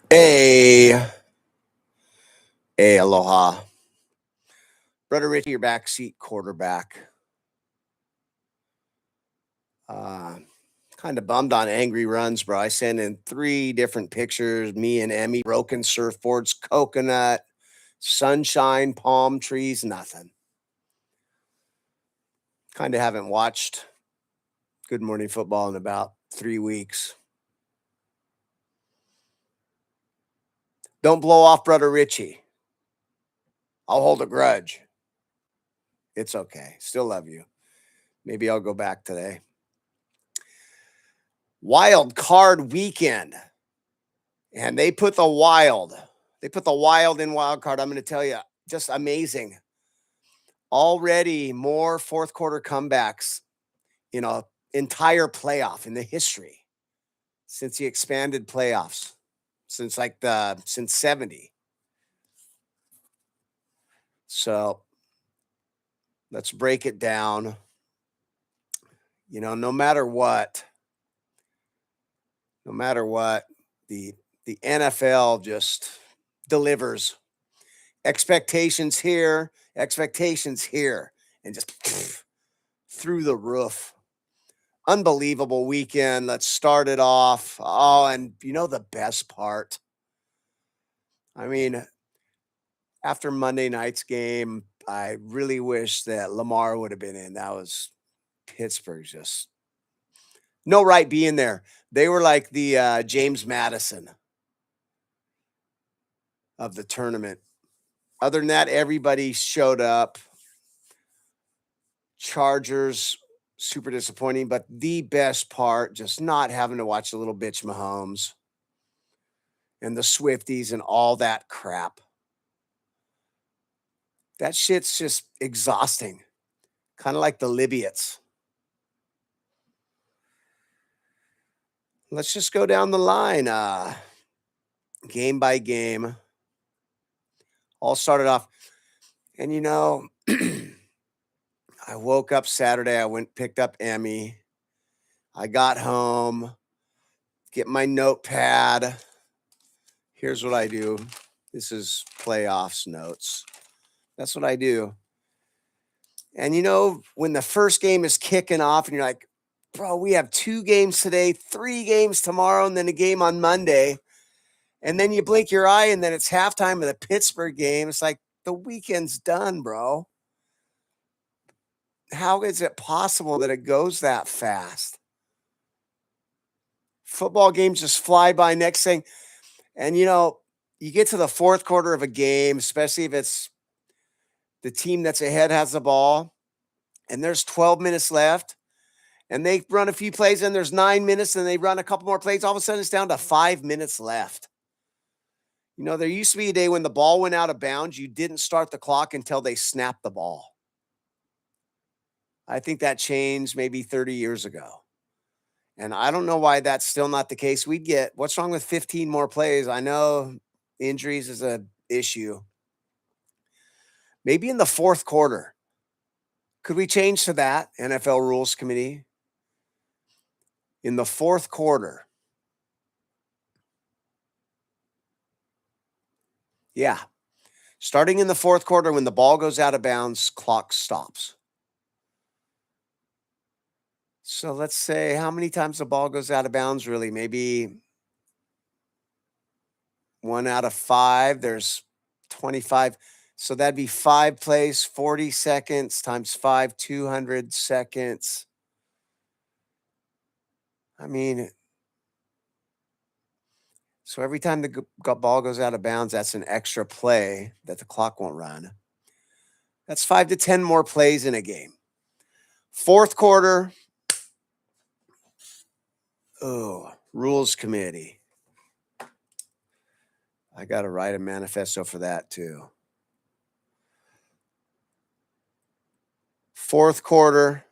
Hey, hey, aloha. Brother Richie, your backseat quarterback. Uh, kind of bummed on angry runs, bro. I sent in 3 different pictures, me and Emmy, broken surfboards, coconut, sunshine, palm trees, nothing. Kind of haven't watched Good Morning Football in about 3 weeks. Don't blow off Brother Richie. I'll hold a grudge. It's okay. Still love you. Maybe I'll go back today. Wild card weekend. And they put the wild. They put the wild in wild card. I'm going to tell you, just amazing. Already more fourth quarter comebacks in a entire playoff in the history since the expanded playoffs, since 70. So let's break it down. No matter what, the the NFL just delivers. Expectations here, and just through the roof. Unbelievable weekend. Let's start it off. Oh, and the best part? I mean, after Monday night's game, I really wish that Lamar would have been in. That was Pittsburgh just no right being there. They were like the James Madison of the tournament. Other than that, everybody showed up. Chargers, super disappointing, but the best part, just not having to watch the little bitch Mahomes and the Swifties and all that crap. That shit's just exhausting. Kind of like the Libyans. Let's just go down the line, game by game. All started off, and I woke up Saturday. I picked up Emmy. I got home, get my notepad. Here's what I do. This is playoffs notes. That's what I do. And when the first game is kicking off and you're like, bro, we have 2 games today, 3 games tomorrow, and then a game on Monday. And then you blink your eye and then it's halftime of the Pittsburgh game. It's like the weekend's done, bro. How is it possible that it goes that fast? Football games just fly by. Next thing. And you get to the fourth quarter of a game, especially if it's the team that's ahead has the ball, and there's 12 minutes left, and they run a few plays, and there's 9 minutes, and they run a couple more plays. All of a sudden, it's down to 5 minutes left. There used to be a day when the ball went out of bounds, you didn't start the clock until they snapped the ball. I think that changed maybe 30 years ago. And I don't know why that's still not the case. What's wrong with 15 more plays? I know injuries is an issue. Maybe in the fourth quarter. Could we change to that, NFL Rules Committee? In the fourth quarter. Yeah. Starting in the fourth quarter, when the ball goes out of bounds, clock stops. So let's say how many times the ball goes out of bounds, really? Maybe 1 out of 5. There's 25. So that'd be 5 plays, 40 seconds times 5, 200 seconds. I mean, so every time the ball goes out of bounds, that's an extra play that the clock won't run. That's 5 to 10 more plays in a game. Fourth quarter. Oh, Rules Committee. I got to write a manifesto for that too. Fourth quarter,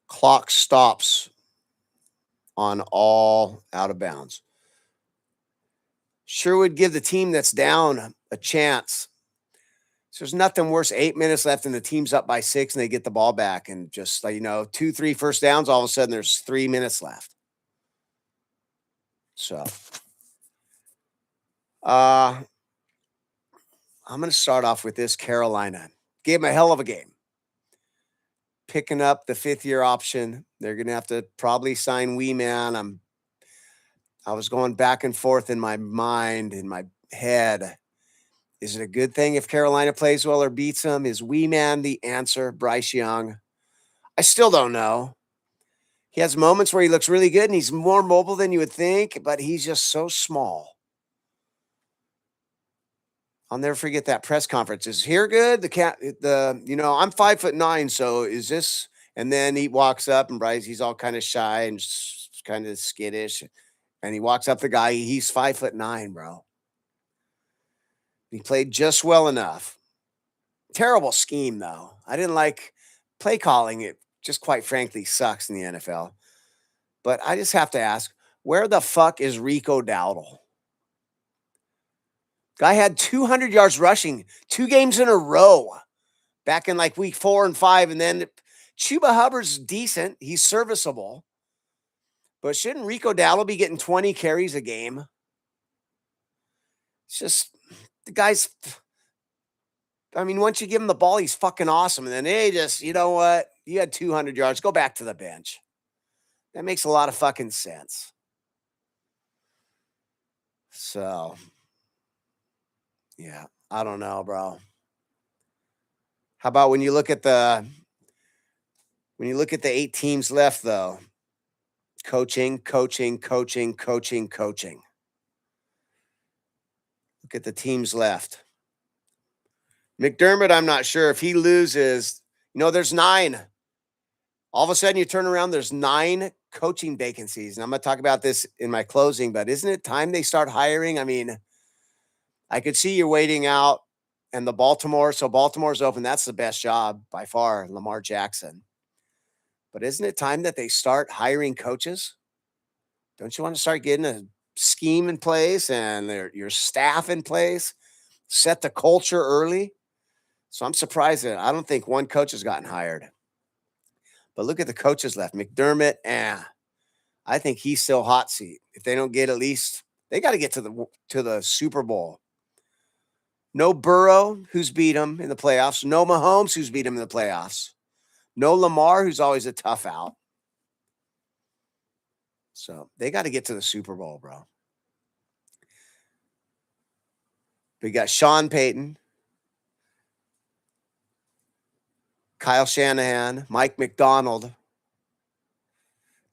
clock stops on all out of bounds. Sure would give the team that's down a chance. So there's nothing worse. 8 minutes left and the team's up by 6 and they get the ball back and just 2, 3 first downs. All of a sudden there's 3 minutes left. So I'm going to start off with this. Carolina gave him a hell of a game. Picking up the 5th-year option. They're going to have to probably sign Wee Man. I was going back and forth in my mind, in my head. Is it a good thing if Carolina plays well or beats them? Is Wee Man the answer? Bryce Young? I still don't know. He has moments where he looks really good and he's more mobile than you would think, but he's just so small. I'll never forget that press conference. Is here good? I'm 5'9", so is this? And then he walks up and Bryce, he's all kind of shy and kind of skittish. And he walks up the guy. He's 5'9", bro. He played just well enough. Terrible scheme, though. I didn't like play calling. It just quite frankly sucks in the NFL. But I just have to ask, where the fuck is Rico Dowdle? Guy had 200 yards rushing 2 games in a row back in like week 4 and 5. And then Chuba Hubbard's decent. He's serviceable. But shouldn't Rico Dowdle be getting 20 carries a game? It's just the guy's, I mean, once you give him the ball, he's fucking awesome. And then, hey, just, you know what? You had 200 yards. Go back to the bench. That makes a lot of fucking sense. So, yeah, I don't know, bro. How about when you look at the 8 teams left, though? Coaching. Look at the teams left. McDermott, I'm not sure if he loses. There's 9. All of a sudden, you turn around, there's 9 coaching vacancies. And I'm going to talk about this in my closing, but isn't it time they start hiring? I mean, I could see you're waiting out and Baltimore's open. That's the best job by far, Lamar Jackson. But isn't it time that they start hiring coaches? Don't you want to start getting a scheme in place and your staff in place? Set the culture early? So I'm surprised that I don't think one coach has gotten hired. But look at the coaches left. McDermott, I think he's still hot seat. If they don't get at least, they got to get to the Super Bowl. No Burrow, who's beat him in the playoffs. No Mahomes, who's beat him in the playoffs. No Lamar, who's always a tough out. So they got to get to the Super Bowl, bro. We got Sean Payton, Kyle Shanahan, Mike McDonald,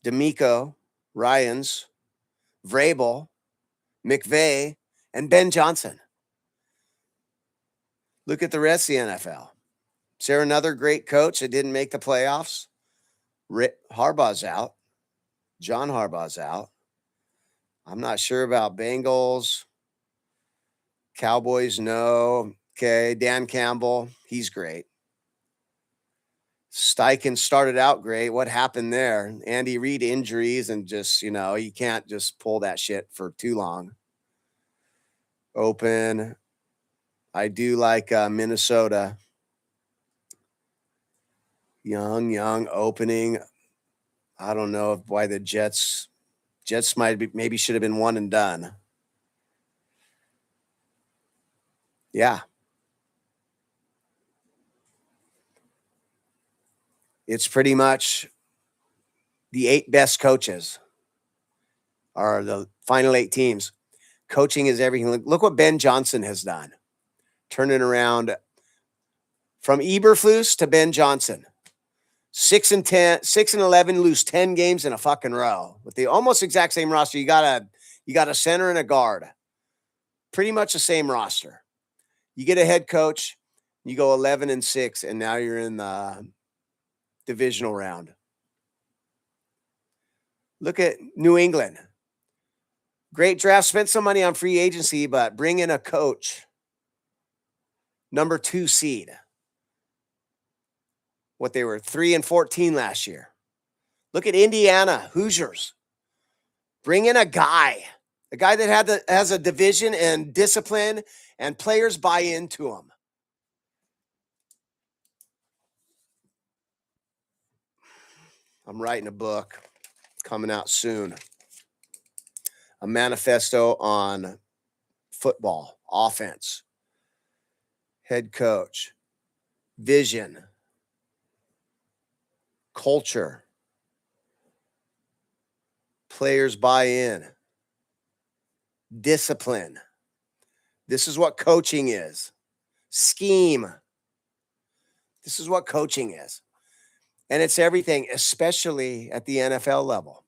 D'Amico, Ryans, Vrabel, McVay, and Ben Johnson. Look at the rest of the NFL. Is there another great coach that didn't make the playoffs? Harbaugh's out. John Harbaugh's out. I'm not sure about Bengals. Cowboys, no. Okay, Dan Campbell, he's great. Steichen started out great. What happened there? Andy Reid injuries and just, you can't just pull that shit for too long. Open. I do like Minnesota. Young opening. I don't know why the Jets maybe should have been one and done. Yeah. It's pretty much the 8 best coaches are the final 8 teams. Coaching is everything. Look what Ben Johnson has done. Turning around from Eberflus to Ben Johnson. 6-10, 6-11, lose 10 games in a fucking row with the almost exact same roster. You got a center and a guard. Pretty much the same roster. You get a head coach, you go 11-6, and now you're in the divisional round. Look at New England. Great draft, spent some money on free agency, but bring in a coach. Number 2 seed. What they were 3-14 last year. Look at Indiana, Hoosiers. Bring in a guy that has a division and discipline, and players buy into him. I'm writing a book coming out soon. A manifesto on football, offense, head coach, vision, culture, players buy in, discipline. This is what coaching is. Scheme. This is what coaching is. And it's everything, especially at the NFL level.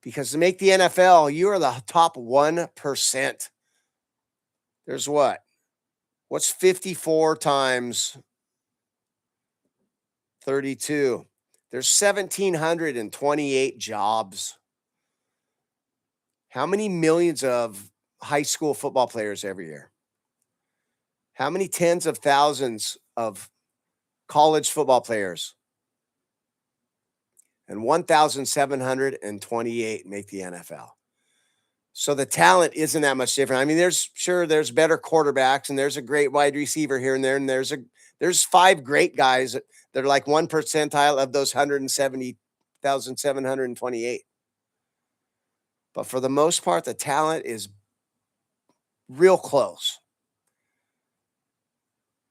Because to make the NFL, you are the top 1%. There's what? What's 54 times 32? There's 1,728 jobs. How many millions of high school football players every year? How many tens of thousands of college football players? And 1,728 make the NFL. So the talent isn't that much different. I mean, there's better quarterbacks and there's a great wide receiver here and there. And there's 5 great guys that are like 1 percentile of those 170,728. But for the most part, the talent is real close.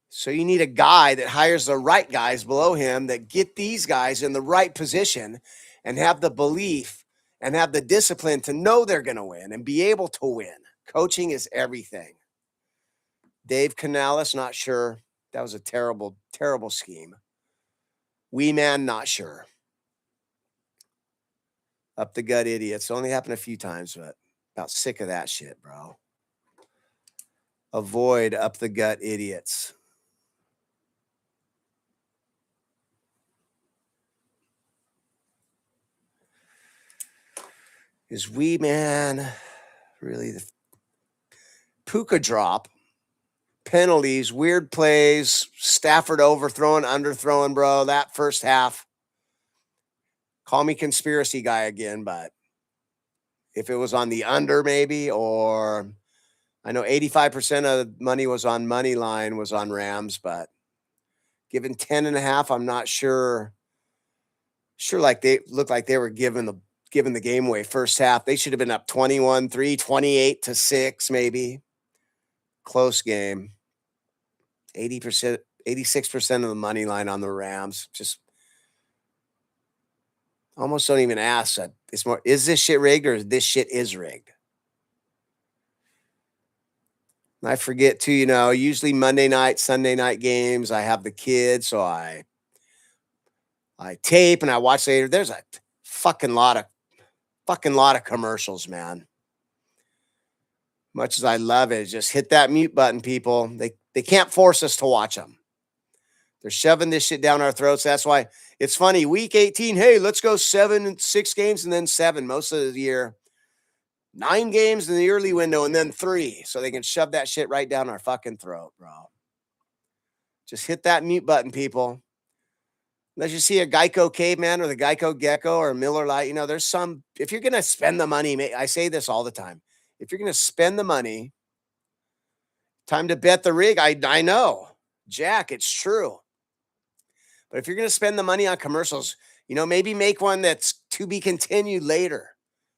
So you need a guy that hires the right guys below him that get these guys in the right position and have the belief and have the discipline to know they're going to win and be able to win. Coaching is everything. Dave Canales, not sure. That was a terrible, terrible scheme. Wee Man, not sure. Up the gut idiots. Only happened a few times, but about sick of that shit, bro. Avoid up the gut idiots. Is Wee Man really the Puka drop? Penalties, weird plays, Stafford overthrowing, underthrowing, bro. That first half. Call me conspiracy guy again, but if it was on the under, maybe, or I know 85% of money was on money line, was on Rams, but given 10.5, I'm not sure. Sure, like they looked like they were giving the game away first half. They should have been up 21-3, 28-6, maybe. Close game. 80%, 86% of the money line on the Rams. Just almost don't even ask that. It's more, is this shit rigged or this shit is rigged? And I forget too, usually Monday night, Sunday night games, I have the kids, so I tape and I watch later. There's a fucking lot of commercials, man. Much as I love it, just hit that mute button, people. They can't force us to watch them. They're shoving this shit down our throats. That's why it's funny. Week 18, hey, let's go 6 games and then 7 most of the year. 9 games in the early window and then 3. So they can shove that shit right down our fucking throat, bro. Just hit that mute button, people. Unless you see a Geico caveman or the Geico gecko or a Miller Lite, there's some, if you're going to spend the money, I say this all the time. If you're going to spend the money, time to bet the rig. I know, Jack, it's true. But if you're going to spend the money on commercials, maybe make one that's to be continued later.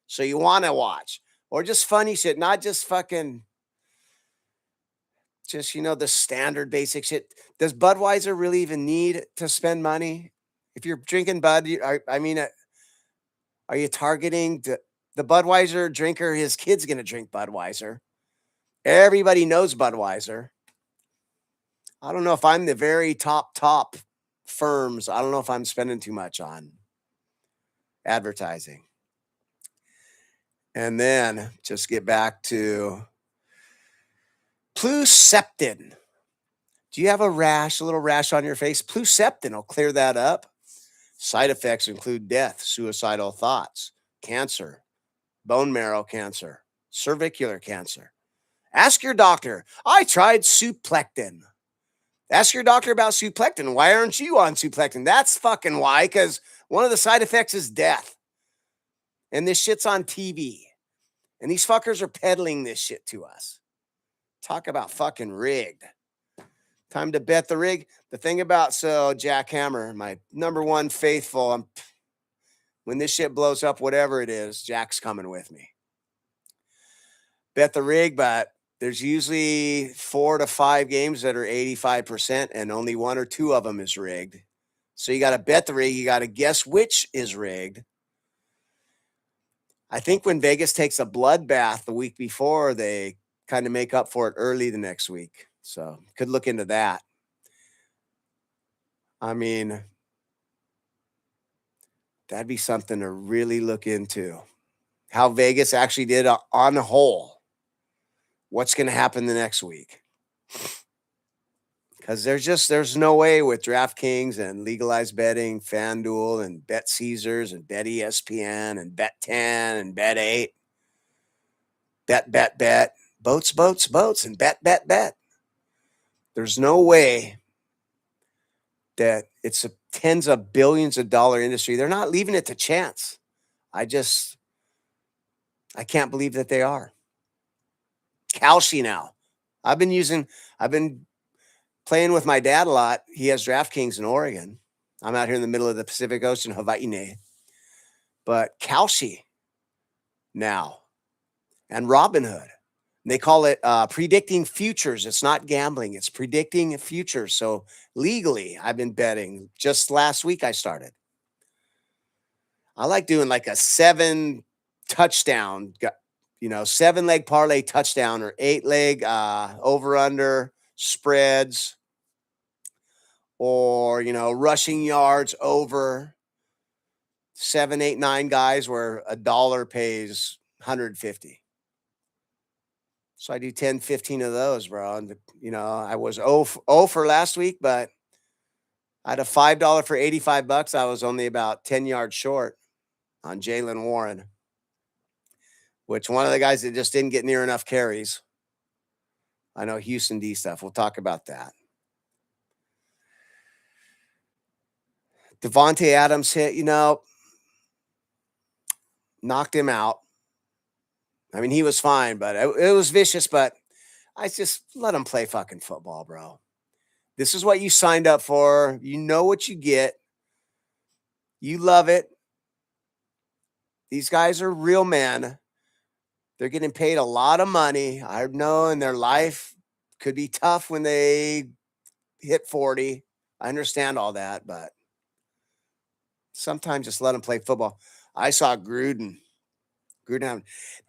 So you want to watch. Or just funny shit, not just fucking, just, the standard basic shit. Does Budweiser really even need to spend money? If you're drinking Bud, are you targeting the Budweiser drinker? His kid's going to drink Budweiser. Everybody knows Budweiser. I don't know if I'm the very top firms. I don't know if I'm spending too much on advertising. And then just get back to Pluseptin. Do you have a little rash on your face? Pluseptin will clear that up. Side effects include death, suicidal thoughts, cancer, bone marrow cancer, cervicular cancer. Ask your doctor. I tried Suplectin. Ask your doctor about Suplectin. Why aren't you on Suplectin? That's fucking why, because one of the side effects is death. And this shit's on TV. And these fuckers are peddling this shit to us. Talk about fucking rigged. Time to bet the rig. The thing about, Jack Hammer, my number one faithful, when this shit blows up, whatever it is, Jack's coming with me. bet the rig, but there's usually 4 to 5 games that are 85% and only 1 or 2 of them is rigged. So you got to bet the rig. You got to guess which is rigged. I think when Vegas takes a bloodbath the week before, they kind of make up for it early the next week. So could look into that. I mean, that'd be something to really look into. How Vegas actually did on the whole. What's going to happen the next week? Because there's no way with DraftKings and legalized betting, FanDuel and Bet Caesars and Bet ESPN and Bet 10 and Bet 8. Bet. Boats, and bet. There's no way that it's a tens of billions of dollar industry. They're not leaving it to chance. I can't believe that they are. Kalshi now. I've been playing with my dad a lot. He has DraftKings in Oregon. I'm out here in the middle of the Pacific Ocean, Hawaii. But Kalshi now and Robinhood. They call it predicting futures. It's not gambling. It's predicting futures. So legally, I've been betting. Just last week, I started. I like doing like a 7 touchdown, 7-leg parlay touchdown or 8-leg over-under spreads or, rushing yards over 7, 8, 9 guys where $1 pays 150. So I do 10, 15 of those, bro. And, I was 0 for last week, but I had a $5 for $85. I was only about 10 yards short on Jaylen Warren, which one of the guys that just didn't get near enough carries. I know Houston D stuff. We'll talk about that. Devontae Adams hit, knocked him out. I mean, he was fine, but it was vicious, but I just let him play fucking football, bro. This is what you signed up for. You know what you get. You love it. These guys are real men. They're getting paid a lot of money. I know in their life could be tough when they hit 40. I understand all that, but sometimes just let them play football. I saw Gruden,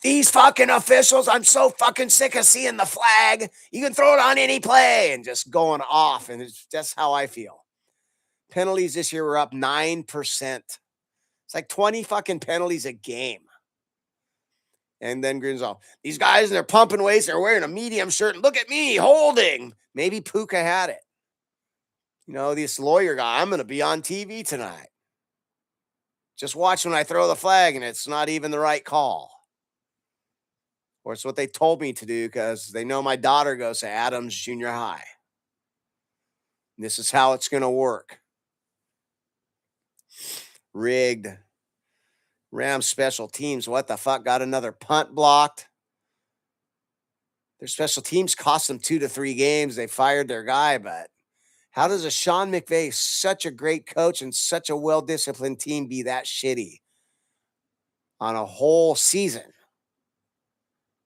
these fucking officials, I'm so fucking sick of seeing the flag. You can throw it on any play and just going off. And it's just how I feel. Penalties this year were up 9%. It's like 20 fucking penalties a game. And then Gruden's all, these guys, they're pumping weights. They're wearing a medium shirt. Look at me holding. Maybe Puka had it. This lawyer guy, I'm going to be on TV tonight. Just watch when I throw the flag and it's not even the right call. Or it's what they told me to do because they know my daughter goes to Adams Junior High. And this is how it's going to work. Rigged. Rams special teams. What the fuck? Got another punt blocked. Their special teams cost them 2 to 3 games. They fired their guy, but how does a Sean McVay, such a great coach and such a well-disciplined team, be that shitty on a whole season,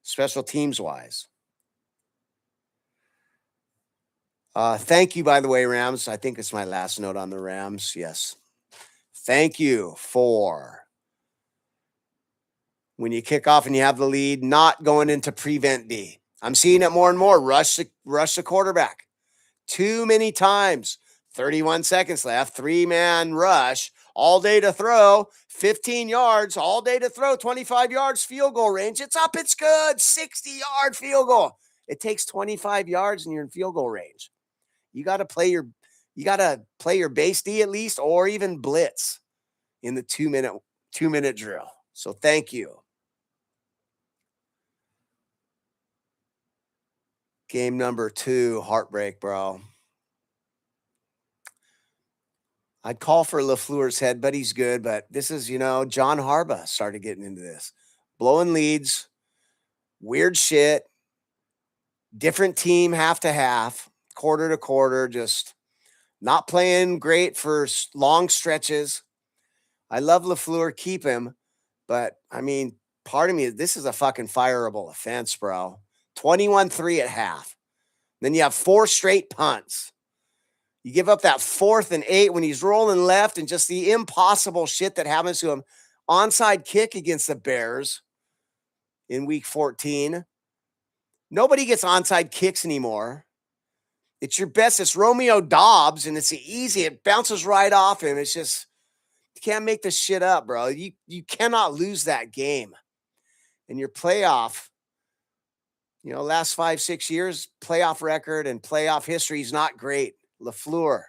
special teams-wise? Thank you, by the way, Rams. I think it's my last note on the Rams. Yes. Thank you for when you kick off and you have the lead, not going into prevent D. I'm seeing it more and more. Rush the quarterback. Too many times. 31 seconds left. 3-man rush. All day to throw. 15 yards. All day to throw. 25 yards field goal range. It's up. It's good. 60-yard field goal. It takes 25 yards and you're in field goal range. You got to play your base D at least, or even blitz in the 2-minute drill. So thank you. Game number 2, heartbreak, bro. I'd call for LaFleur's head, but he's good. But this is, John Harbaugh started getting into this. Blowing leads, weird shit, different team half to half, quarter to quarter, just not playing great for long stretches. I love LaFleur, keep him. But, I mean, part of me, this is a fucking fireable offense, bro. 21-3 at half. Then you have 4 straight punts. You give up that 4th and 8 when he's rolling left and just the impossible shit that happens to him. Onside kick against the Bears in week 14. Nobody gets onside kicks anymore. It's your best. It's Romeo Dobbs, and it's easy. It bounces right off him. It's just, you can't make this shit up, bro. You cannot lose that game. And your playoff, last 5-6 years, playoff record and playoff history is not great. LaFleur.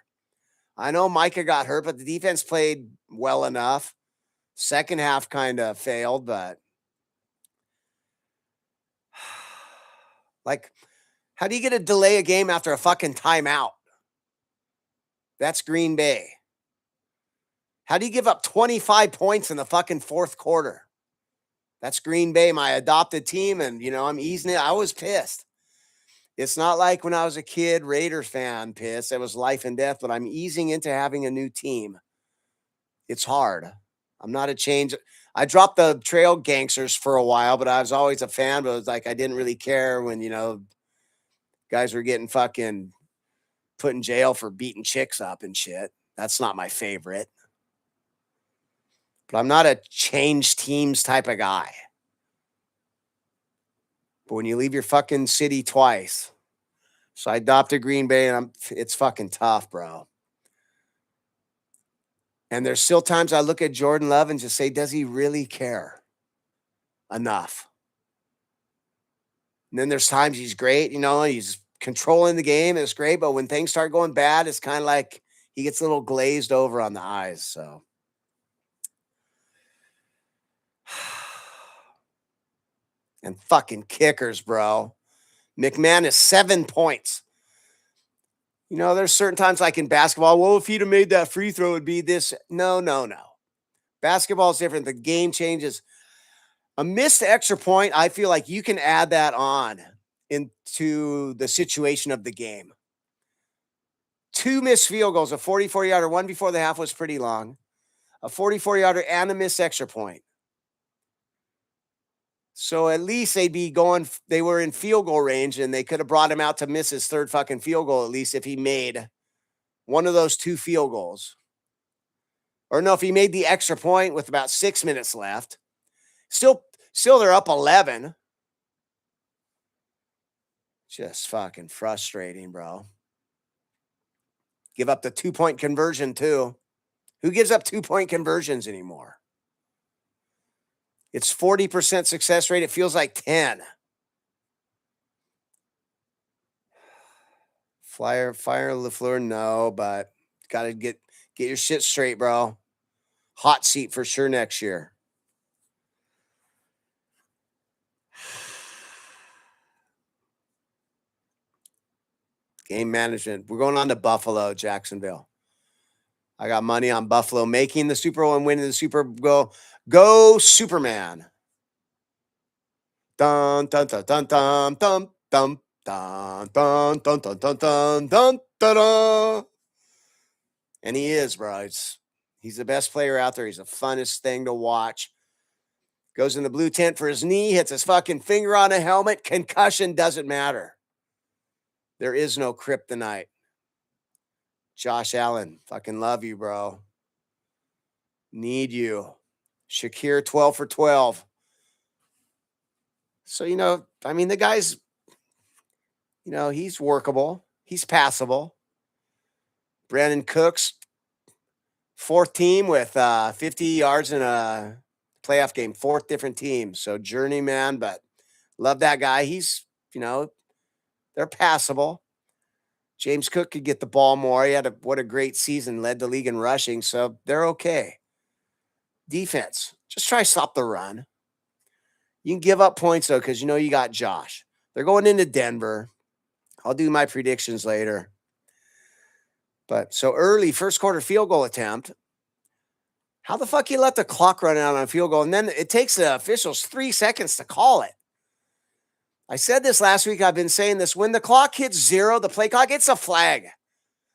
I know Micah got hurt, but the defense played well enough. Second half kind of failed, but like, how do you get to delay a game after a fucking timeout? That's Green Bay. How do you give up 25 points in the fucking fourth quarter? That's Green Bay, my adopted team, and, I'm easing it. I was pissed. It's not like when I was a kid, Raiders fan pissed. It was life and death, but I'm easing into having a new team. It's hard. I'm not a change. I dropped the Trail Gangsters for a while, but I was always a fan, but it was like I didn't really care when, guys were getting fucking put in jail for beating chicks up and shit. That's not my favorite. But I'm not a change teams type of guy. But when you leave your fucking city twice, so I adopted Green Bay, and it's fucking tough, bro. And there's still times I look at Jordan Love and just say, does he really care enough? And then there's times he's great, he's controlling the game. It's great. But when things start going bad, it's kind of like he gets a little glazed over on the eyes. So. And fucking kickers, bro. McMahon is 7 points. There's certain times like in basketball, well, if he'd have made that free throw, it'd be this. No. Basketball is different. The game changes. A missed extra point, I feel like you can add that on into the situation of the game. 2 missed field goals, a 44-yarder, one before the half was pretty long, a 44-yarder, and a missed extra point. So at least they were in field goal range, and they could have brought him out to miss his 3rd fucking field goal, at least if he made one of those 2 field goals. Or no, if he made the extra point with about 6 minutes left. Still they're up 11. Just fucking frustrating, bro. Give up the 2-point conversion too. Who gives up 2-point conversions anymore? It's 40% success rate. It feels like 10. Fire LaFleur, no, but got to get your shit straight, bro. Hot seat for sure next year. Game management. We're going on to Buffalo, Jacksonville. I got money on Buffalo making the Super Bowl and winning the Super Bowl. Go Superman. Dun dun dun dun dun dun dun dun dun dun dun dun dun dun dun. And he is, bro. He's the best player out there. He's the funnest thing to watch. Goes in the blue tent for his knee, hits his fucking finger on a helmet. Concussion doesn't matter. There is no kryptonite. Josh Allen, fucking love you, bro. Need you. Shakir, 12 for 12. So, the guy's, he's workable. He's passable. Brandon Cooks, 4th team with 50 yards in a playoff game. 4th different team. So, journeyman, but love that guy. He's, they're passable. James Cook could get the ball more. He had what a great season, led the league in rushing. So, they're okay. Defense, just try to stop the run. You can give up points, though, because you got Josh. They're going into Denver. I'll do my predictions later. But so early, first quarter field goal attempt. How the fuck you let the clock run out on a field goal? And then it takes the officials 3 seconds to call it. I said this last week. I've been saying this. When the clock hits 0, the play clock, it's a flag.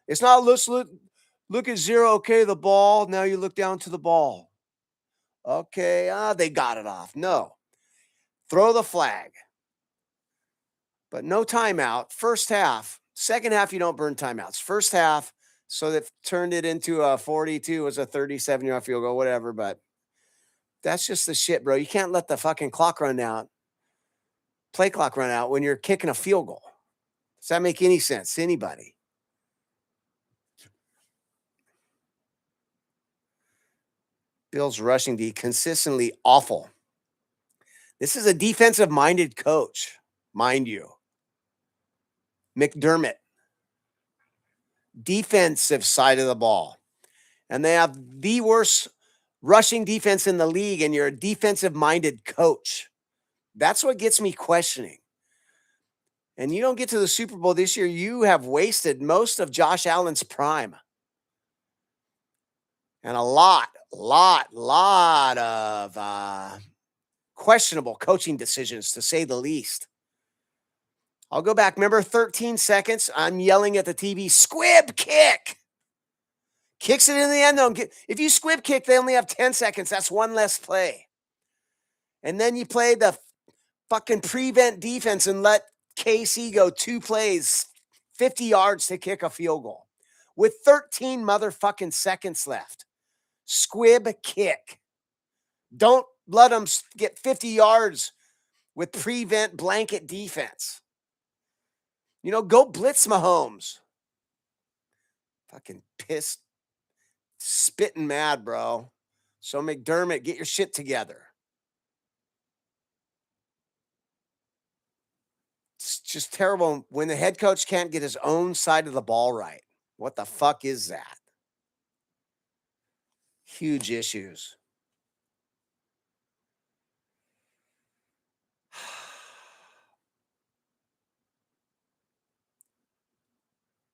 It's not, look at 0. Okay, the ball. Now you look down to the ball. Okay, they got it off. No. throw the flag. But no timeout. First half. Second half, you don't burn timeouts. First half, so that turned it into a 42, was a 37-yard field goal, whatever. But that's just the shit, bro. You can't let the fucking clock run out, play clock run out when you're kicking a field goal. Does that make any sense to anybody? Bills rushing D consistently awful. This is a defensive-minded coach, mind you. McDermott. Defensive side of the ball. And they have the worst rushing defense in the league, and you're a defensive-minded coach. That's what gets me questioning. And you don't get to the Super Bowl this year, you have wasted most of Josh Allen's prime. And a lot of questionable coaching decisions, to say the least. I'll go back. Remember 13 seconds? I'm yelling at the TV, squib kick. Kicks it in the end zone. If you squib kick, they only have 10 seconds. That's one less play. And then you play the fucking prevent defense and let KC go 2 plays, 50 yards to kick a field goal with 13 motherfucking seconds left. Squib kick. Don't let them get 50 yards with prevent blanket defense. You know, go blitz Mahomes. Fucking pissed, spitting mad, bro. So McDermott, get your shit together. It's just terrible when the head coach can't get his own side of the ball right. What the fuck is that? Huge issues.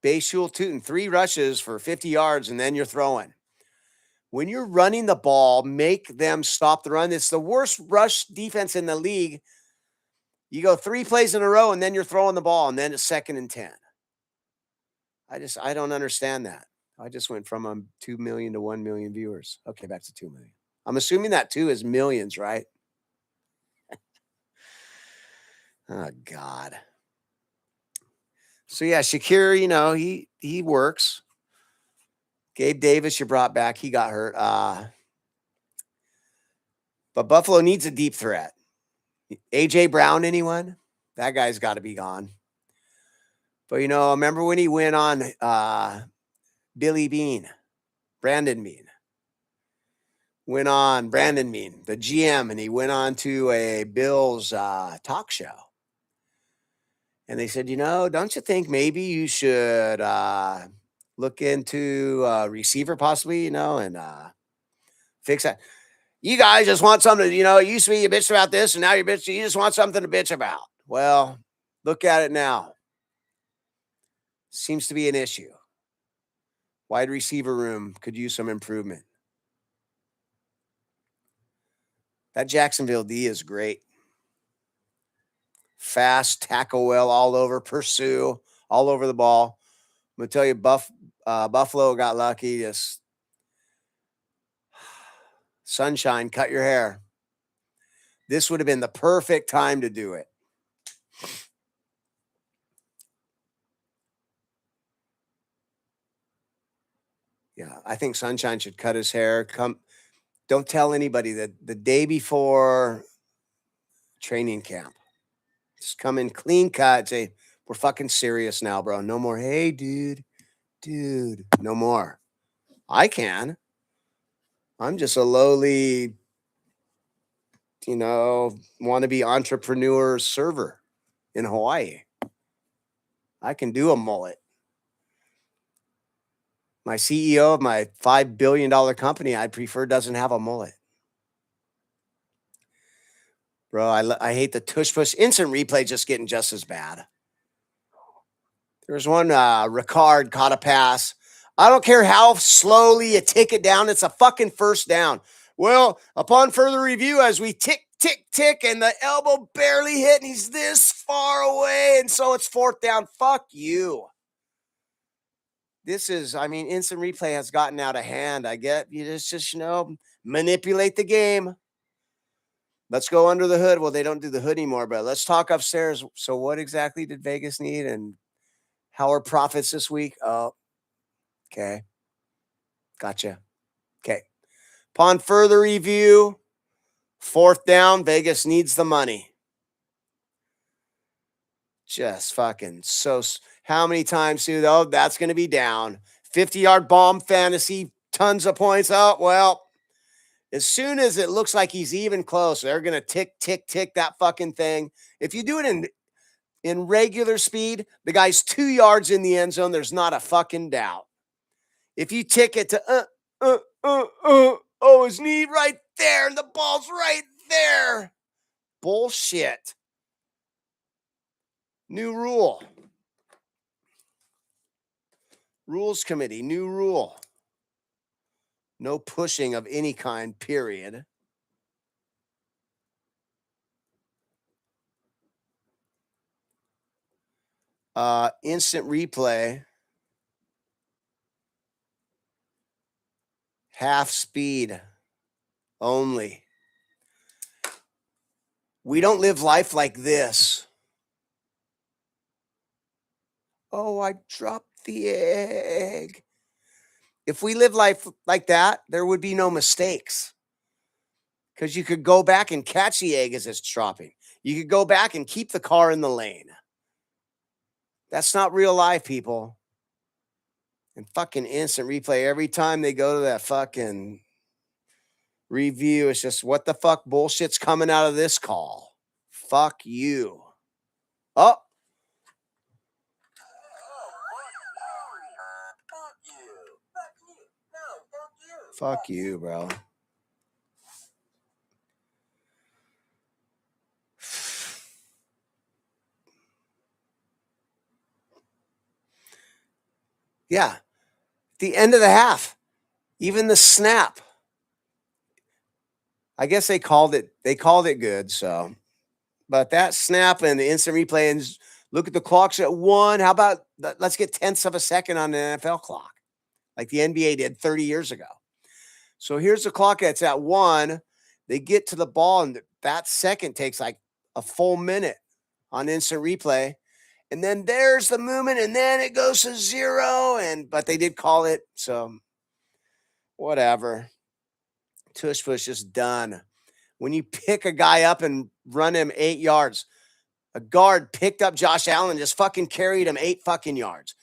Bayshul Tootin, 3 rushes for 50 yards, and then you're throwing. When you're running the ball, make them stop the run. It's the worst rush defense in the league. You go 3 plays in a row, and then you're throwing the ball, and then it's 2nd and 10. I don't understand that. I just went from 2 million to 1 million viewers. Okay, back to 2 million. I'm assuming that 2 is millions, right? Oh, God. So, yeah, Shakir, you know, he works. Gabe Davis, you brought back. He got hurt. But Buffalo needs a deep threat. A.J. Brown, anyone? That guy's got to be gone. But, you know, remember when he went on Billy Bean, Brandon Bean? Went on Brandon Bean, the GM, and he went on to a Bills talk show. And they said, you know, don't you think maybe you should look into receiver possibly, you know, and fix that? You guys just want something, you know, it used to be you bitched about this, and now you just want something to bitch about. Well, look at it now. Seems to be an issue. Wide receiver room could use some improvement. That Jacksonville D is great. Fast, tackle well all over, pursue all over the ball. I'm going to tell you, Buffalo got lucky. Just sunshine, cut your hair. This would have been the perfect time to do it. Yeah, I think Sunshine should cut his hair. Don't tell anybody that the day before training camp. Just come in clean cut. Say, we're fucking serious now, bro. No more, hey, dude. No more. I can. I'm just a lowly, you know, wannabe entrepreneur server in Hawaii. I can do a mullet. My CEO of my $5 billion company, I prefer, doesn't have a mullet. Bro, I hate the tush push. Instant replay just getting just as bad. There's one, Ricard caught a pass. I don't care how slowly you take it down. It's a fucking first down. Well, upon further review, as we tick, tick, tick, and the elbow barely hit, and he's this far away, and so it's 4th down. Fuck you. This is, I mean, instant replay has gotten out of hand. I get you just, you know, manipulate the game. Let's go under the hood. Well, they don't do the hood anymore, but let's talk upstairs. So, what exactly did Vegas need, and how are profits this week? Oh, okay, gotcha. Okay. Upon further review, fourth down, Vegas needs the money. Just fucking so. How many times, dude? Oh, that's going to be down. 50-yard bomb fantasy, tons of points. Oh, well, as soon as it looks like he's even close, they're going to tick, tick, tick that fucking thing. If you do it in regular speed, the guy's 2 yards in the end zone. There's not a fucking doubt. If you tick it to, oh, his knee right there, and the ball's right there. Bullshit. New rule. Rules committee, new rule. No pushing of any kind, period. Instant replay. Half speed only. We don't live life like this. Oh, I dropped the egg. If we live life like that, there would be no mistakes. Because you could go back and catch the egg as it's dropping. You could go back and keep the car in the lane. That's not real life, people. And fucking instant replay. Every time they go to that fucking review, it's just what the fuck bullshit's coming out of this call. Fuck you. Oh. Fuck you, bro. Yeah. The end of the half. Even the snap. I guess they called it good, so. But that snap and the instant replay, and look at the clocks at 1. How about let's get tenths of a second on the NFL clock, like the NBA did 30 years ago. So here's the clock that's at 1. They get to the ball, and that second takes like a full minute on instant replay. And then there's the movement, and then it goes to 0. But they did call it, so whatever. Tush push is done. When you pick a guy up and run him 8 yards, a guard picked up Josh Allen, just fucking carried him 8 fucking yards.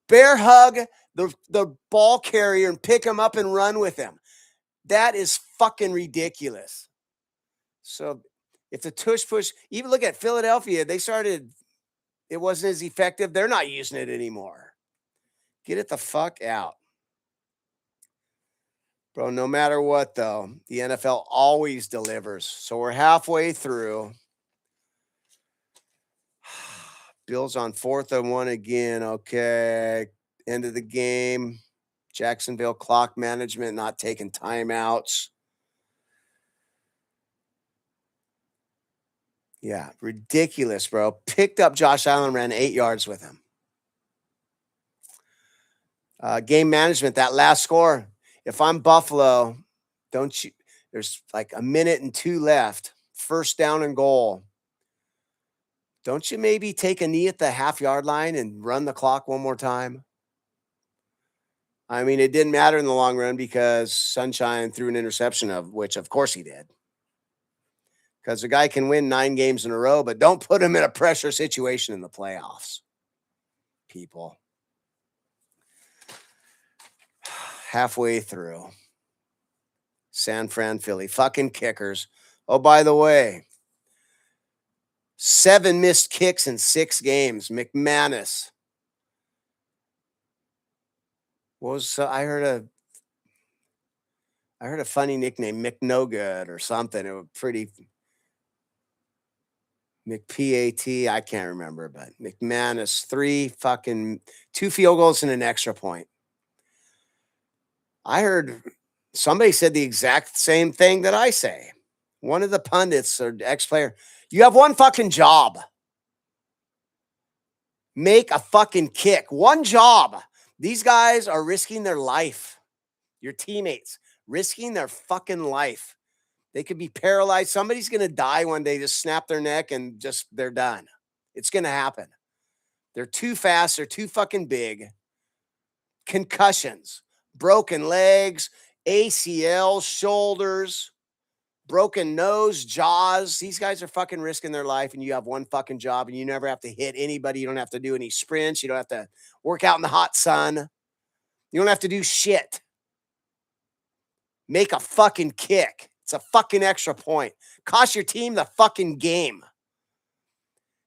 Bear hug the ball carrier and pick him up and run with him. That is fucking ridiculous. So if the tush push, even look at Philadelphia, it wasn't as effective. They're not using it anymore. Get it the fuck out. Bro, no matter what, though, the NFL always delivers. So we're halfway through. Bills on 4th and 1 again. Okay. End of the game. Jacksonville clock management not taking timeouts. Yeah, ridiculous, bro. Picked up Josh Allen, ran 8 yards with him. Game management, that last score. If I'm Buffalo, there's like a minute and 2 left. First down and goal. Don't you maybe take a knee at the half-yard line and run the clock one more time? I mean, it didn't matter in the long run because Sunshine threw an interception, of which, of course, he did. Because the guy can win 9 games in a row, but don't put him in a pressure situation in the playoffs, people. Halfway through. San Fran, Philly. Fucking kickers. Oh, by the way, 7 missed kicks in 6 games. McManus. I heard a funny nickname, McNogood or something. It was pretty McPAT. I can't remember, but McManus, 2 field goals and an extra point. I heard somebody said the exact same thing that I say. One of the pundits or ex-player, you have one fucking job. Make a fucking kick. One job. These guys are risking their life. Your teammates risking their fucking life. They could be paralyzed. Somebody's going to die one day, just snap their neck and just they're done. It's going to happen. They're too fast. They're too fucking big. Concussions, broken legs, ACL, shoulders, broken nose, jaws. These guys are fucking risking their life, and you have one fucking job, and you never have to hit anybody. You don't have to do any sprints. You don't have to work out in the hot sun. You don't have to do shit. Make a fucking kick. It's a fucking extra point. Cost your team the fucking game.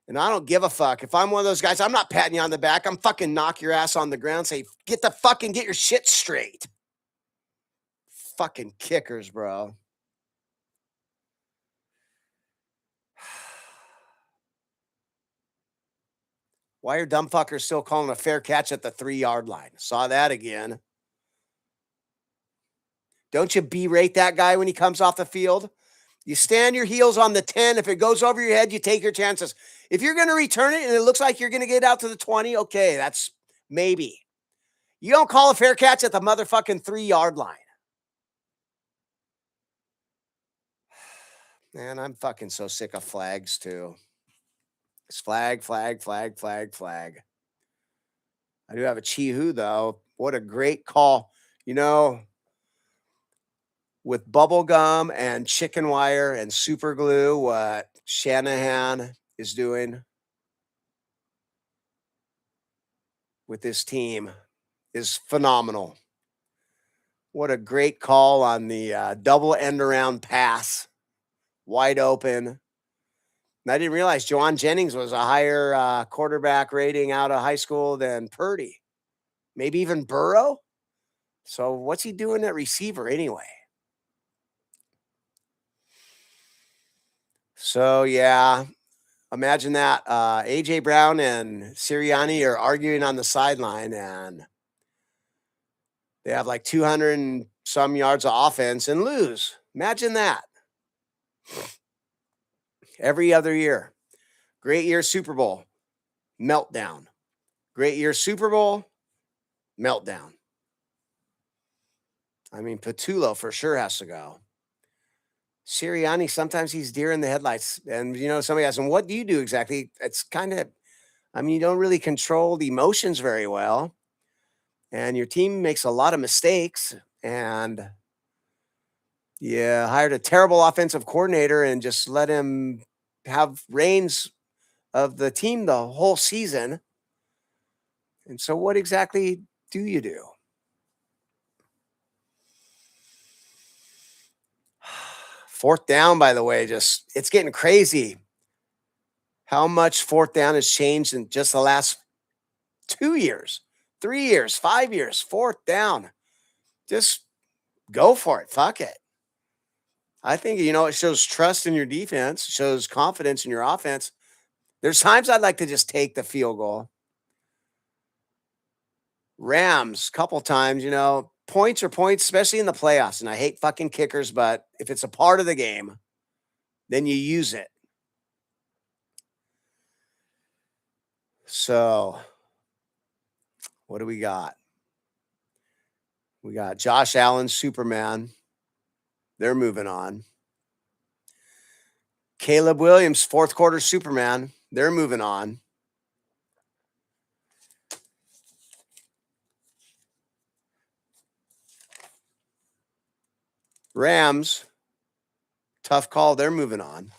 And I don't give a fuck. If I'm one of those guys, I'm not patting you on the back. I'm fucking knock your ass on the ground, say, get your shit straight. Fucking kickers, bro. Why are dumb fuckers still calling a fair catch at the 3-yard line? Saw that again. Don't you berate that guy when he comes off the field? You stand your heels on the 10. If it goes over your head, you take your chances. If you're going to return it and it looks like you're going to get out to the 20, okay, that's maybe. You don't call a fair catch at the motherfucking 3-yard line. Man, I'm fucking so sick of flags too. It's flag, flag, flag, flag, flag. I do have a Chihu though. What a great call. You know, with bubble gum and chicken wire and super glue, what Shanahan is doing with this team is phenomenal. What a great call on the double end around pass, wide open. And I didn't realize Juwan Jennings was a higher quarterback rating out of high school than Purdy, maybe even Burrow. So what's he doing at receiver anyway? So, yeah, imagine that. A.J. Brown and Sirianni are arguing on the sideline, and they have like 200 and some yards of offense and lose. Imagine that. Every other year. Great year, Super Bowl, meltdown. Great year, Super Bowl, meltdown. I mean, Patullo for sure has to go. Sirianni, sometimes he's deer in the headlights. And, you know, somebody asks him, what do you do exactly? It's kind of, I mean, you don't really control the emotions very well. And your team makes a lot of mistakes. And you hired a terrible offensive coordinator and just let him have reins of the team the whole season. And so what exactly do you do? Fourth down, by the way, just it's getting crazy how much fourth down has changed in just the last 2 years, 3 years, 5 years. Fourth down, just go for it. Fuck it. I think, you know, it shows trust in your defense, shows confidence in your offense. There's times I'd like to just take the field goal. Rams, couple times, you know, points are points, especially in the playoffs. And I hate fucking kickers, but if it's a part of the game, then you use it. So, what do we got? We got Josh Allen, Superman. They're moving on. Caleb Williams, fourth quarter Superman. They're moving on. Rams, tough call. They're moving on.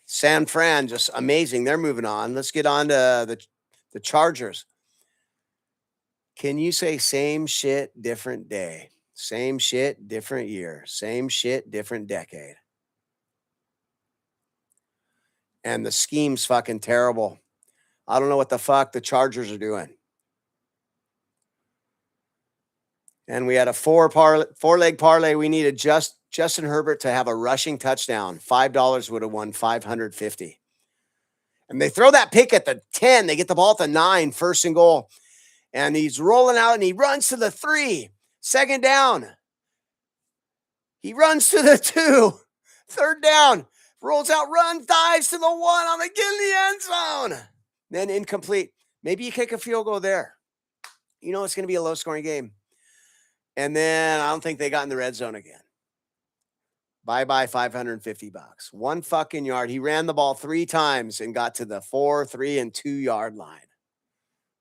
San Fran, just amazing. They're moving on. Let's get on to the Chargers. Can you say same shit, different day? Same shit, different year. Same shit, different decade. And the scheme's fucking terrible. I don't know what the fuck the Chargers are doing. And we had a four-leg parlay. We needed Justin Herbert to have a rushing touchdown. $5 would have won $550. And they throw that pick at the 10. They get the ball at the 9, first and goal. And he's rolling out and he runs to the 3. Second down. He runs to the 2. Third down. Rolls out, runs, dives to the 1 on the get in the end zone. Then incomplete. Maybe you kick a field goal there. You know it's going to be a low-scoring game. And then I don't think they got in the red zone again. Bye-bye $550. One fucking yard. He ran the ball 3 times and got to the 4, 3, and 2 yard line.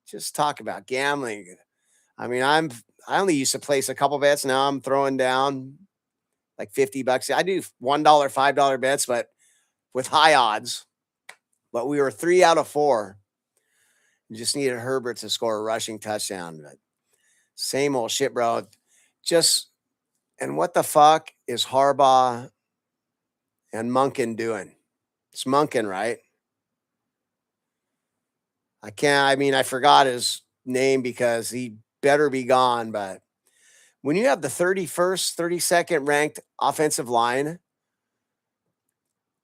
Just talk about gambling. I mean, I only used to place a couple bets. Now I'm throwing down like $50. I do $1, $5 bets, but with high odds. But we were 3 out of 4. You just needed Herbert to score a rushing touchdown. But same old shit, bro. And what the fuck is Harbaugh and Munkin doing? It's Munkin, right? I forgot his name because he better be gone. But when you have the 31st, 32nd ranked offensive line,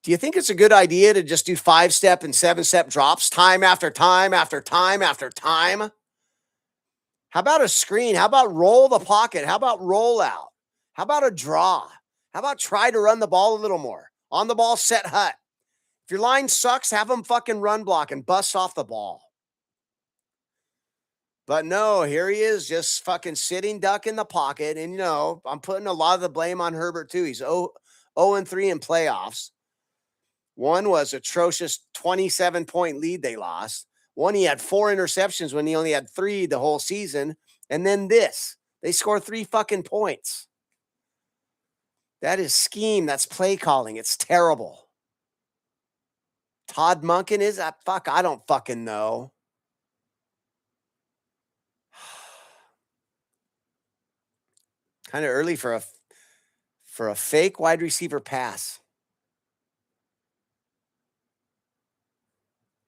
do you think it's a good idea to just do 5-step and 7-step drops time after time after time after time? How about a screen? How about roll the pocket? How about roll out? How about a draw? How about try to run the ball a little more? On the ball, set hut. If your line sucks, have them fucking run block and bust off the ball. But no, here he is just fucking sitting duck in the pocket. And, I'm putting a lot of the blame on Herbert too. He's 0-3 in playoffs. One was atrocious 27-point lead they lost. One, he had 4 interceptions when he only had 3 the whole season. And then this, they score 3 fucking points. That is scheme. That's play calling. It's terrible. Todd Monken is that? Fuck, I don't fucking know. Kind of early for a fake wide receiver pass.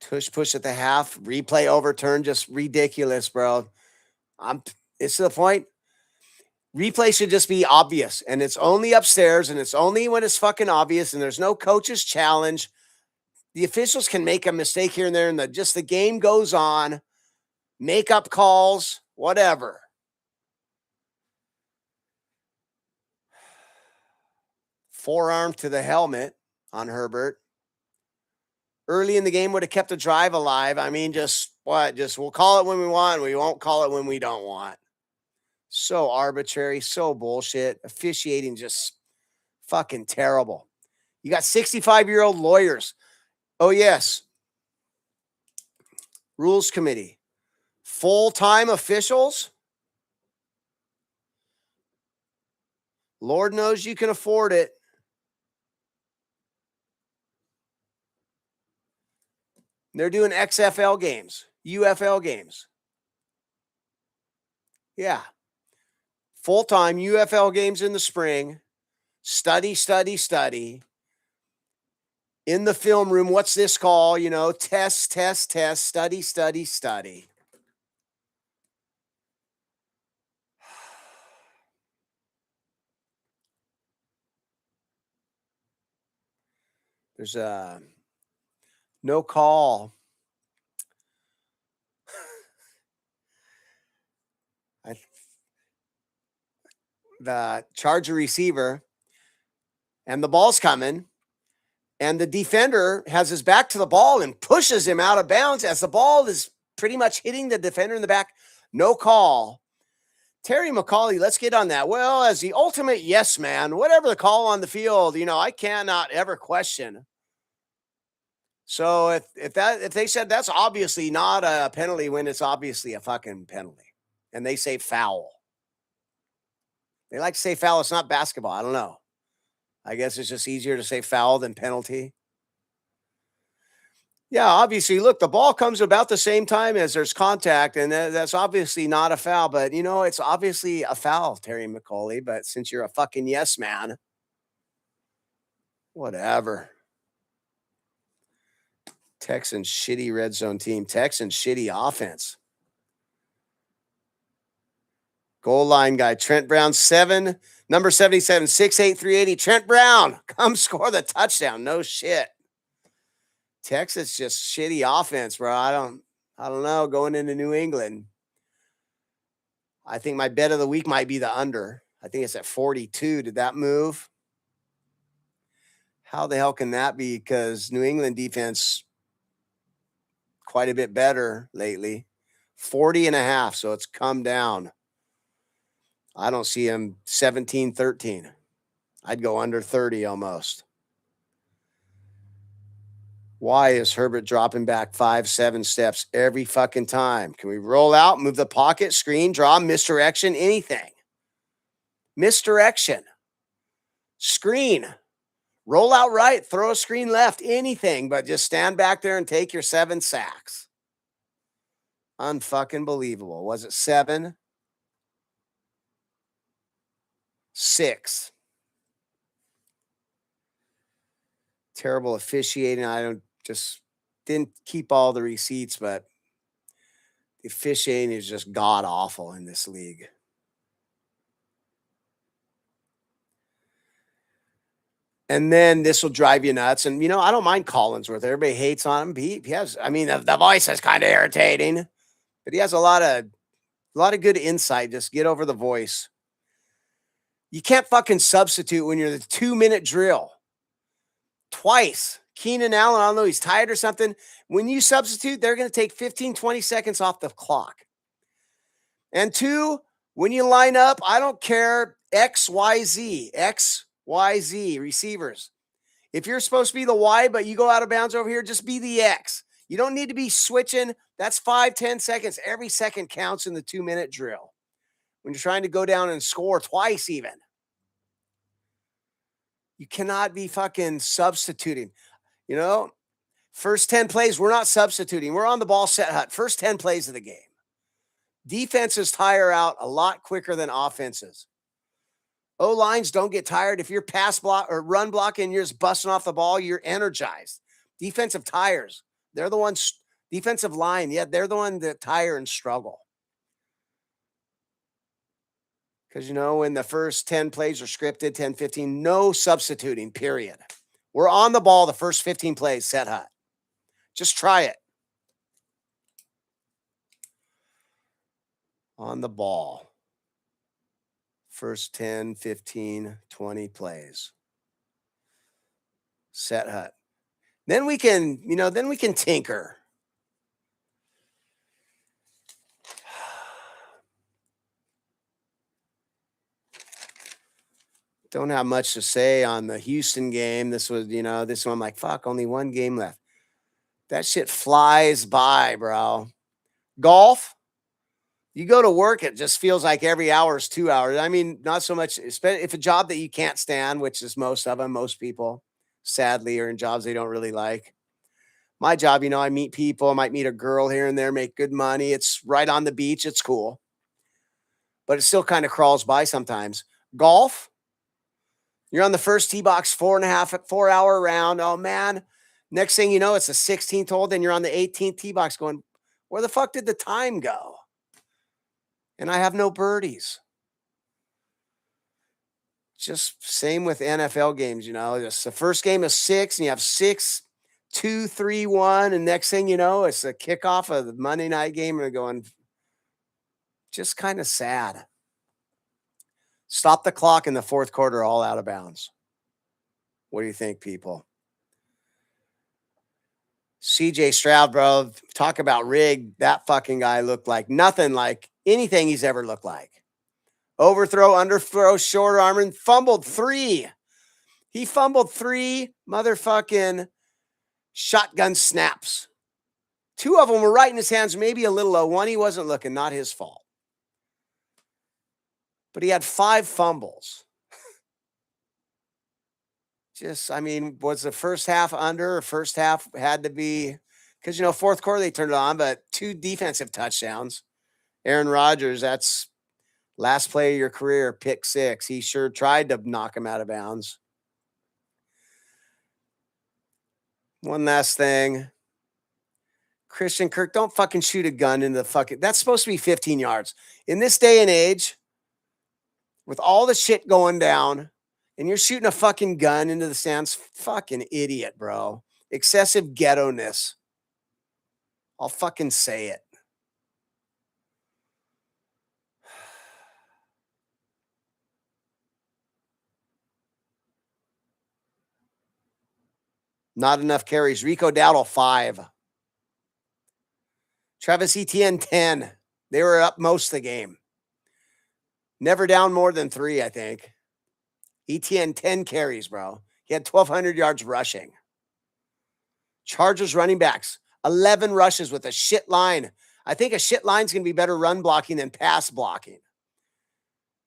Tush push at the half, replay overturn, just ridiculous, bro. It's to the point. Replay should just be obvious, and it's only upstairs, and it's only when it's fucking obvious, and there's no coach's challenge. The officials can make a mistake here and there, and the game goes on. Make up calls, whatever. Forearm to the helmet on Herbert. Early in the game would have kept the drive alive. I mean, we'll call it when we want. We won't call it when we don't want. So arbitrary, so bullshit. Officiating just fucking terrible. You got 65-year-old lawyers. Oh, yes. Rules committee. Full-time officials. Lord knows you can afford it. They're doing XFL games, UFL games. Yeah. Full-time UFL games in the spring. Study. In the film room, what's this call? Test, study. There's no call. The Charger receiver, and the ball's coming, and the defender has his back to the ball and pushes him out of bounds as the ball is pretty much hitting the defender in the back. No call. Terry McAulay, let's get on that. Well, as the ultimate yes man, whatever the call on the field, I cannot ever question. So if they said that's obviously not a penalty when it's obviously a fucking penalty, and they say foul. They like to say foul. It's not basketball. I don't know. I guess it's just easier to say foul than penalty. Yeah, obviously, look, the ball comes about the same time as there's contact, and that's obviously not a foul. But, it's obviously a foul, Terry McAulay. But since you're a fucking yes man, whatever. Texans shitty red zone team. Texans shitty offense. Goal line guy, Trent Brown, number 77, 6'8", 380. Trent Brown, come score the touchdown. No shit. Texas just shitty offense, bro. I don't know. Going into New England, I think my bet of the week might be the under. I think it's at 42. Did that move? How the hell can that be? Because New England defense quite a bit better lately. 40.5, so it's come down. I don't see him 17, 13. I'd go under 30 almost. Why is Herbert dropping back 5, 7 steps every fucking time? Can we roll out, move the pocket, screen, draw, misdirection, anything? Misdirection. Screen. Roll out right, throw a screen left, anything, but just stand back there and take your 7 sacks. Unfucking believable. Was it 7? 6. Terrible officiating. I didn't keep all the receipts, but the officiating is just god awful in this league. And then this will drive you nuts. And I don't mind Collinsworth. Everybody hates on him. He has, the voice is kind of irritating, but he has a lot of good insight. Just get over the voice. You can't fucking substitute when you're the 2-minute drill. Twice. Keenan Allen, I don't know, he's tired or something. When you substitute, they're going to take 15, 20 seconds off the clock. And 2, when you line up, I don't care, XYZ receivers. If you're supposed to be the Y, but you go out of bounds over here, just be the X. You don't need to be switching. That's 5, 10 seconds. Every second counts in the 2-minute drill. When you're trying to go down and score twice even. You cannot be fucking substituting. First 10 plays, we're not substituting. We're on the ball set hut. First 10 plays of the game. Defenses tire out a lot quicker than offenses. O-lines don't get tired. If you're pass block or run blocking and you're just busting off the ball, you're energized. Defensive tires. They're the ones, defensive line, yeah, they're the one that tire and struggle. Because, when the first 10 plays are scripted, 10, 15, no substituting, period. We're on the ball the first 15 plays, set hut. Just try it. On the ball. First 10, 15, 20 plays. Set hut. Then we can, tinker. Don't have much to say on the Houston game. This was, this one I'm like, fuck, only one game left. That shit flies by, bro. Golf, you go to work, it just feels like every hour is 2 hours. Not so much, if a job that you can't stand, which is most of them, most people, sadly, are in jobs they don't really like. My job, I meet people, I might meet a girl here and there, make good money. It's right on the beach. It's cool. But it still kind of crawls by sometimes. Golf, you're on the first tee box, 4.5-4-hour round. Oh, man. Next thing you know, it's the 16th hole. Then you're on the 18th tee box going, where the fuck did the time go? And I have no birdies. Just same with NFL games, just the first game is 6 and you have 6, 2, 3, 1. And next thing you know, it's a kickoff of the Monday night game. And going, just kind of sad. Stop the clock in the fourth quarter, all out of bounds. What do you think, people? CJ Stroud, bro, talk about rigged. That fucking guy looked like nothing like anything he's ever looked like. Overthrow, underthrow, short arm, and fumbled 3. He fumbled 3 motherfucking shotgun snaps. 2 of them were right in his hands, maybe a little low. 1, he wasn't looking, not his fault. But he had 5 fumbles. Was the first half under? Or first half had to be, because, fourth quarter they turned it on, but 2 defensive touchdowns. Aaron Rodgers, that's last play of your career, pick 6. He sure tried to knock him out of bounds. One last thing. Christian Kirk, don't fucking shoot a gun into the fucking, that's supposed to be 15 yards. In this day and age, with all the shit going down, and you're shooting a fucking gun into the stands, fucking idiot, bro. Excessive ghetto-ness. I'll fucking say it. Not enough carries. Rico Dowdle, 5. Travis Etienne, 10. They were up most of the game. Never down more than 3, I think. ETN 10 carries, bro. He had 1,200 yards rushing. Chargers running backs, 11 rushes with a shit line. I think a shit line's going to be better run blocking than pass blocking.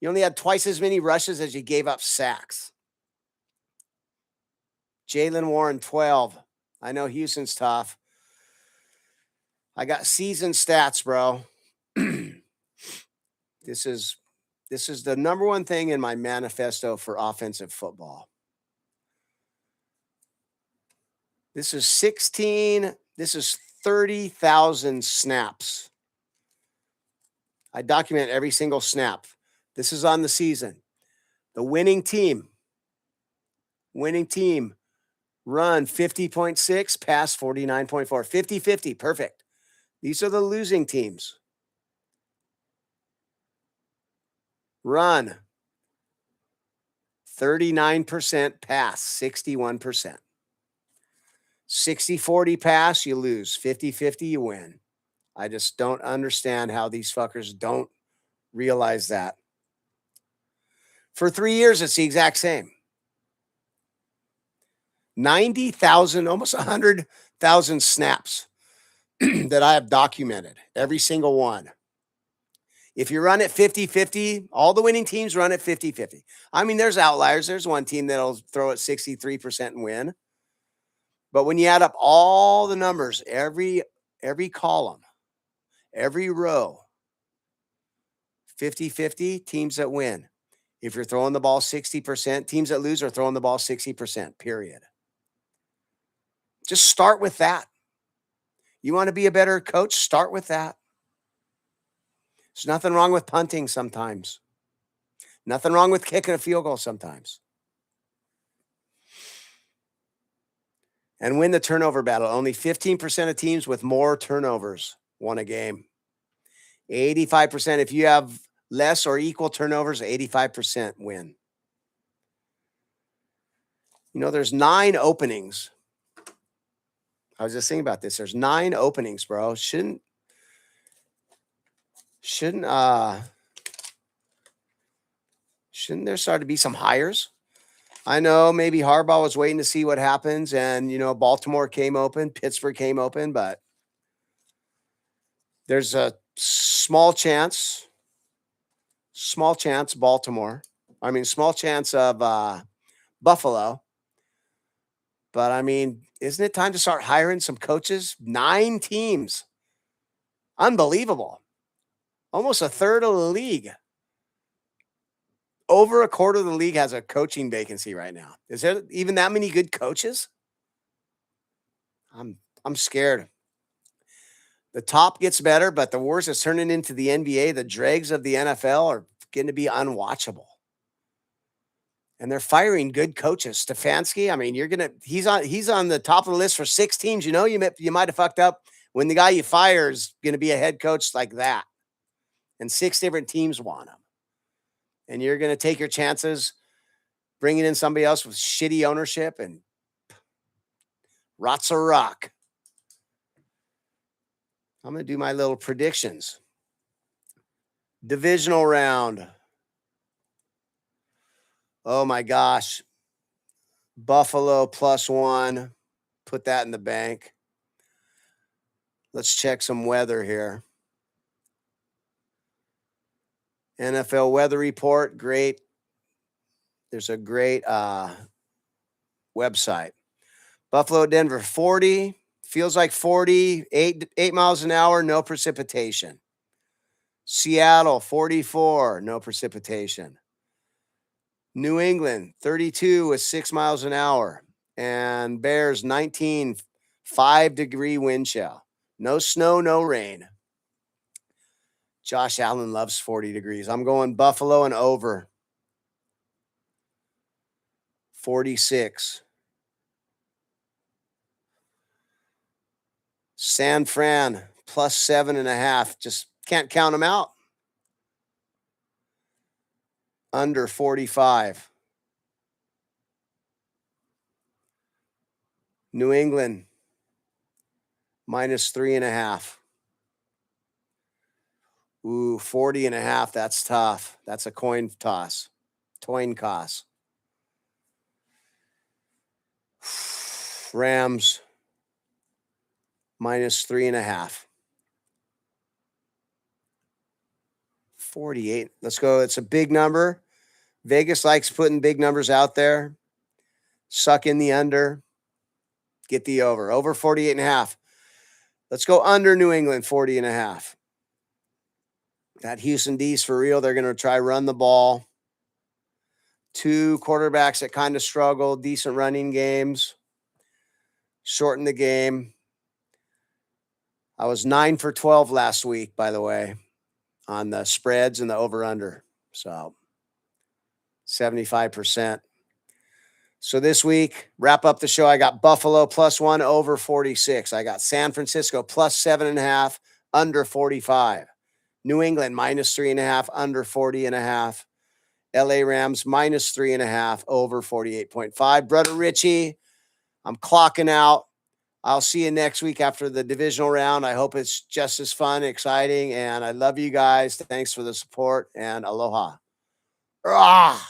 You only had twice as many rushes as you gave up sacks. Jaylen Warren, 12. I know Houston's tough. I got season stats, bro. This is the number one thing in my manifesto for offensive football. This is 30,000 snaps. I document every single snap. This is on the season. The winning team run 50.6, pass 49.4, 50-50, perfect. These are the losing teams. Run 39%, pass 61%. 60-40 pass, you lose. 50-50, you win. I just don't understand how these fuckers don't realize that. For 3 years, it's the exact same. 90,000, almost 100,000 snaps that I have documented, every single one. If you run at 50-50, all the winning teams run at 50-50. I mean, there's outliers. There's one team that'll throw at 63% and win. But when you add up all the numbers, every column, every row, 50-50, teams that win. If you're throwing the ball 60%, teams that lose are throwing the ball 60%, period. Just start with that. You want to be a better coach? Start with that. There's nothing wrong with punting sometimes. Nothing wrong with kicking a field goal sometimes. And win the turnover battle. Only 15% of teams with more turnovers won a game. 85%. If you have less or equal turnovers, 85% win. You know, there's 9 openings. I was just thinking about this. There's 9 openings, bro. Shouldn't there start to be some hires? I know maybe Harbaugh was waiting to see what happens, and Baltimore came open, Pittsburgh came open, but there's a small chance Baltimore. I mean, small chance of Buffalo. But I mean, isn't it time to start hiring some coaches? 9 teams. Unbelievable. Almost a third of the league. Over a quarter of the league has a coaching vacancy right now. Is there even that many good coaches? I'm scared. The top gets better, but the worse it's turning into the NBA. The dregs of the NFL are getting to be unwatchable. And they're firing good coaches. Stefanski, I mean, he's on the top of the list for 6 teams. You might have fucked up when the guy you fire is going to be a head coach like that. And 6 different teams want him. And you're going to take your chances bringing in somebody else with shitty ownership and rots a rock. I'm going to do my little predictions. Divisional round. Oh my gosh. Buffalo +1. Put that in the bank. Let's check some weather here. NFL weather report. Great. There's a great website. Buffalo, Denver, 40. Feels like 40. 8 miles an hour. No precipitation. Seattle, 44. No precipitation. New England, 32 with 6 miles an hour. And Bears, 19, 5-degree wind chill. No snow, no rain. Josh Allen loves 40 degrees. I'm going Buffalo and over. 46. San Fran, +7.5. Just can't count them out. Under 45. New England, -3.5. Ooh, 40.5. That's tough. That's a coin toss. Coin toss. Rams -3.5. 48. Let's go. It's a big number. Vegas likes putting big numbers out there. Suck in the under. Get the over. Over 48.5. Let's go under New England 40.5. That Houston D's for real. They're going to try run the ball. 2 quarterbacks that kind of struggle. Decent running games. Shorten the game. I was 9 for 12 last week, by the way, on the spreads and the over-under. So 75%. So this week, wrap up the show. I got Buffalo +1 over 46. I got San Francisco +7.5 under 45. New England -3.5 under 40.5. LA Rams -3.5 over 48.5. Brother Richie, I'm clocking out. I'll see you next week after the divisional round. I hope it's just as fun, exciting, and I love you guys. Thanks for the support, and aloha. Ah!